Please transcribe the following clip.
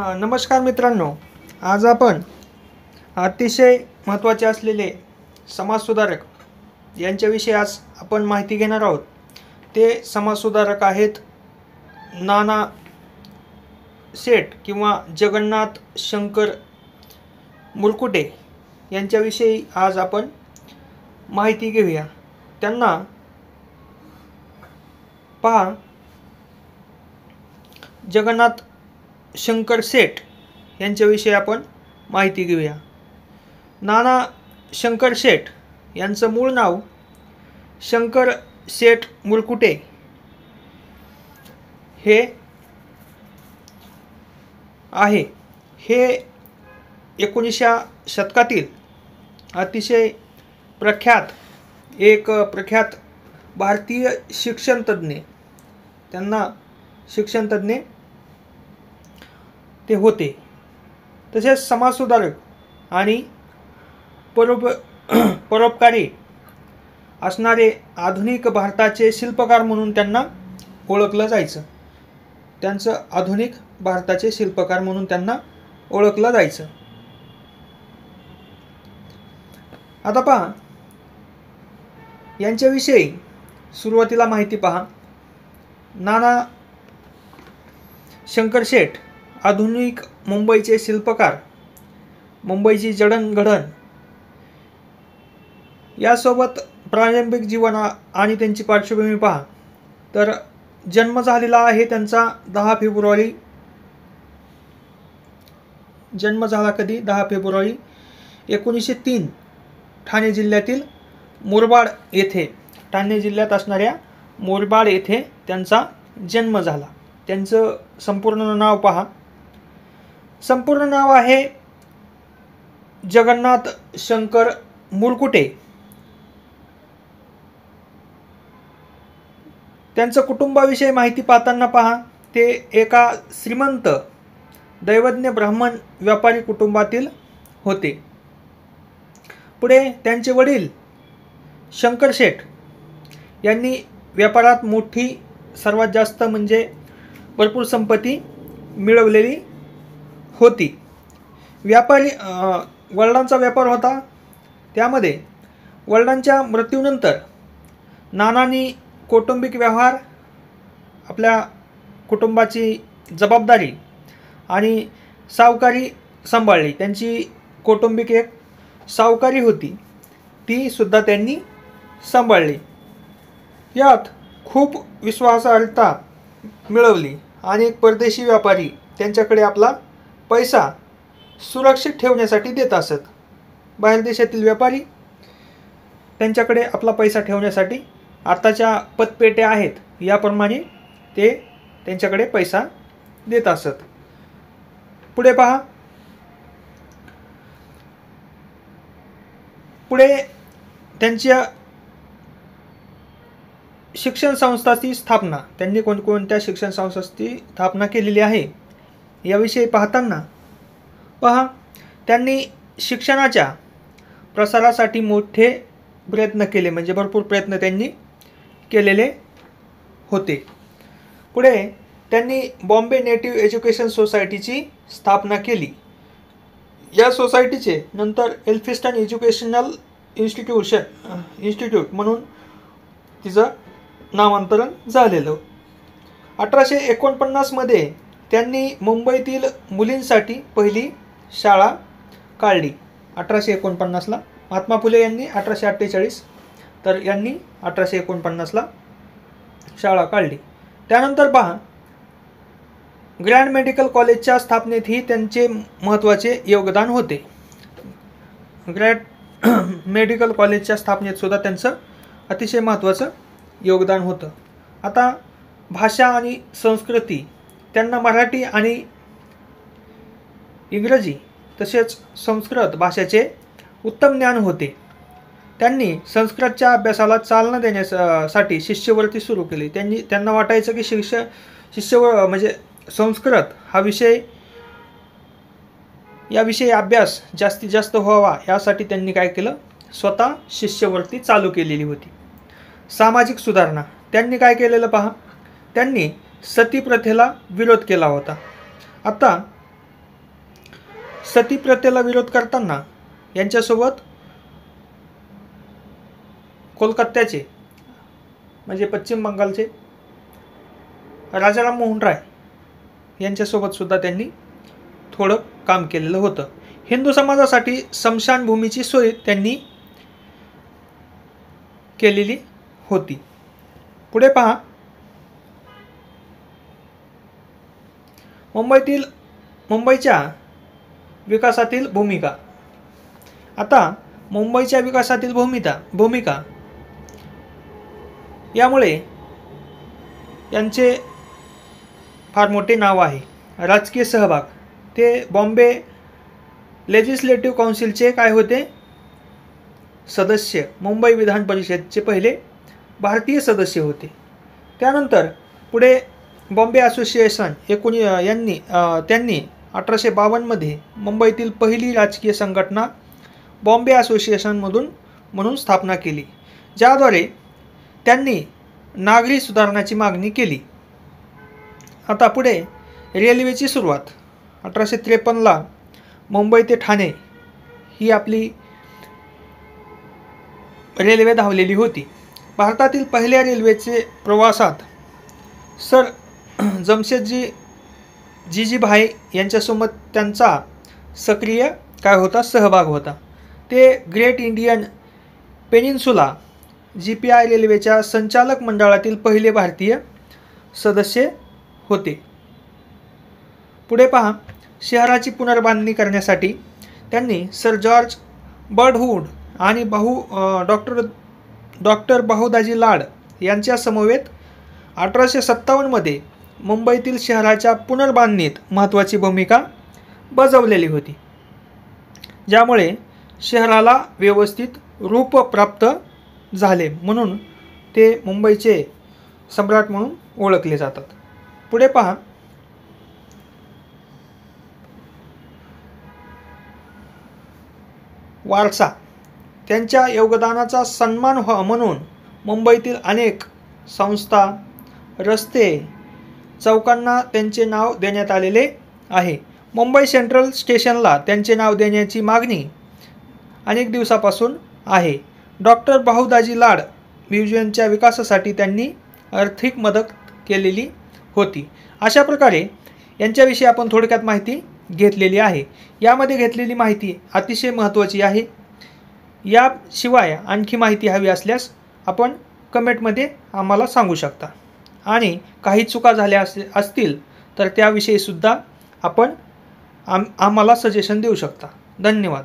नमस्कार मित्रांनो, आज आपण अतिशय महत्त्वाचे असलेले समाजसुधारक यांच्याविषयी आज आपण माहिती घेणार आहोत। ते समाजसुधारक आहेत नाना सेठ किंवा जगन्नाथ शंकर मुरकुटे यांच्याविषयी आज आपण माहिती घेऊया। त्यांना पहा, जगन्नाथ शंकर सेठ यांच्याविषयी आपण माहिती घेऊया। नाना शंकर सेठ यांचं मूळ नाव शंकर सेठ मुरकुटे हे आहे। हे 19व्या शतकातील अतिशय प्रख्यात भारतीय शिक्षणतज्ञ ते होते। तसेच समाजसुधारक आणि परोपकारी असणारे आधुनिक भारताचे शिल्पकार म्हणून त्यांना ओळखलं जायचं। आता पहा, यांच्याविषयी सुरुवातीला माहिती पहा। नाना शंकर सेठ आधुनिक मुंबईचे शिल्पकार, मुंबईची जडणघडण यासोबत प्रारंभिक जीवन आणि त्यांची पार्श्वभूमी पहा तर जन्म झालेला आहे त्यांचा 10 फेब्रुवारी 1903 ठाणे जिल्ह्यातील मुरबाड येथे, ठाणे जिल्ह्यात असणाऱ्या मुरबाड येथे त्यांचा जन्म झाला। त्यांचं संपूर्ण नाव पहा। संपूर्ण नाव आहे जगन्नाथ शंकर मुरकुटे। त्यांचं कुटुंबाविषयी माहिती पाहताना पहा, ते एका श्रीमंत दैवज्ञ ब्राह्मण व्यापारी कुटुंबातील होते। पुढे त्यांचे वडील शंकर सेठ यांनी व्यापारात सर्वात जास्त म्हणजे भरपूर संपत्ती मिळवलेली होती। वडिलांचा व्यापार होता। त्यामध्ये वडिलांच्या मृत्यूनंतर नानांनी कौटुंबिक व्यवहार, आपल्या कुटुंबाची जबाबदारी आणि सावकारी सांभाळली। त्यांची कौटुंबिक एक सावकारी होती, ती सुद्धा त्यांनी सांभाळली। यात खूप विश्वासार्हता मिळवली आणि एक परदेशी व्यापारी त्यांच्याकडे आपला पैसा सुरक्षित ठेवण्यासाठी देत असत। बाहेर देशातील व्यापारी त्यांच्याकडे आपला पैसा ठेवण्यासाठी आताच्या पतपेट्या आहेत याप्रमाणे ते त्यांच्याकडे पैसा देत असत। पुढे पहा, पुढे त्यांच्या शिक्षण संस्थांची स्थापना, त्यांनी कोणकोणत्या शिक्षण संस्थांची स्थापना केलेली आहे याविषयी पाहताना पहा, त्यांनी शिक्षणाच्या प्रसारासाठी मोठे प्रयत्न केले, म्हणजे भरपूर प्रयत्न त्यांनी केलेले होते। पुढे त्यांनी बॉम्बे नेटिव्ह एज्युकेशन सोसायटीची स्थापना केली। या सोसायटीचे नंतर एल्फिस्टन एज्युकेशनल इन्स्टिट्यूट म्हणून तिचं नामांतरण झालेलं। 1849 मध्ये त्यांनी मुंबईतील मुलींसाठी पहिली शाळा काढली। 1849 ला महात्मा फुले यांनी 1848, तर यांनी 1849 ला शाळा काढली। त्यानंतर पहा, ग्रँड मेडिकल कॉलेजच्या स्थापनेतही त्यांचे महत्त्वाचे योगदान होते। ग्रँड मेडिकल कॉलेजच्या स्थापनेत सुद्धा त्यांचं अतिशय महत्त्वाचं योगदान होतं। आता भाषा आणि संस्कृती, त्यांना मराठी आणि इंग्रजी तसेच संस्कृत भाषेचे उत्तम ज्ञान होते। त्यांनी संस्कृतच्या अभ्यासाला चालना देण्यासाठी शिष्यवृत्ती सुरू केली। त्यांना वाटायचं की म्हणजे संस्कृत हा विषय, याविषयी अभ्यास जास्तीत जास्त व्हावा यासाठी त्यांनी काय केलं, स्वतः शिष्यवृत्ती चालू केलेली होती। सामाजिक सुधारणा, त्यांनी काय केलेलं पहा, त्यांनी सती प्रथेला विरोध केला होता। आता सती प्रथेला विरोध करताना यांच्यासोबत कोलकात्याचे म्हणजे पश्चिम बंगालचे राजाराम मोहन राय यांच्यासोबत सुद्धा त्यांनी थोडं काम केलेलं होतं. हिंदू समाजासाठी स्मशानभूमीची सोय त्यांनी केलेली होती. पुढे पहा, मुंबईच्या विकासातील भूमिका. आता मुंबईच्या विकासातील भूमिका यामुळे यांचे फार मोठे नाव आहे. राजकीय सहभाग, ते बॉम्बे लेजिस्लेटिव्ह काउन्सिलचे काय होते, सदस्य, मुंबई विधान परिषदेचे पहिले भारतीय सदस्य होते. त्यानंतर पुढे बॉम्बे असोसिएशन त्यांनी 1852 मध्ये मुंबईतील पहिली राजकीय संघटना बॉम्बे असोसिएशन म्हणून स्थापना केली, ज्याद्वारे त्यांनी नागरी सुधारणाची मागणी केली. आता पुढे रेल्वेची सुरुवात. 1853ला मुंबई ते ठाणे ही आपली रेल्वे धावलेली होती. भारतातील पहिल्या रेल्वेचे प्रवासात सर जमशेदजी जीजीभाई यांच्यासोबत त्यांचा सक्रिय सहभाग होता. ते ग्रेट इंडियन पेनिन्सुला GPI रेल्वेच्या संचालक मंडळातील पहिले भारतीय सदस्य होते. पुढे पहा, शहराची पुनर्बांधणी करण्यासाठी त्यांनी सर जॉर्ज बर्डवूड आणि डॉक्टर बहुदाजी लाड यांच्या समवेत 1857 मध्ये मुंबईतील शहराच्या पुनर्बांधणीत महत्त्वाची भूमिका बजावलेली होती, ज्यामुळे शहराला व्यवस्थित रूप प्राप्त झाले, म्हणून ते मुंबईचे सम्राट म्हणून ओळखले जातात. पुढे पहा, वारसा. त्यांच्या योगदानाचा सन्मान म्हणून मुंबईतील अनेक संस्था, रस्ते, चौकांना त्यांचे नाव देण्यात आलेले आहे. मुंबई सेंट्रल स्टेशनला त्यांचे नाव देण्याची मागणी अनेक दिवसापासून आहे. डॉक्टर बहुदाजी लाड म्युझियमच्या विकासासाठी त्यांनी आर्थिक मदत केलेली होती. अशा प्रकारे यांच्याविषयी आपण थोडक्यात माहिती घेतलेली आहे. यामध्ये घेतलेली माहिती अतिशय महत्त्वाची आहे. याशिवाय आणखी माहिती हवी असल्यास आपण कमेंटमध्ये आम्हाला सांगू शकता, आणि काही चुका झाल्या असतील तर त्याविषयीसुद्धा आपण आम्हाला सजेशन देऊ शकता. धन्यवाद.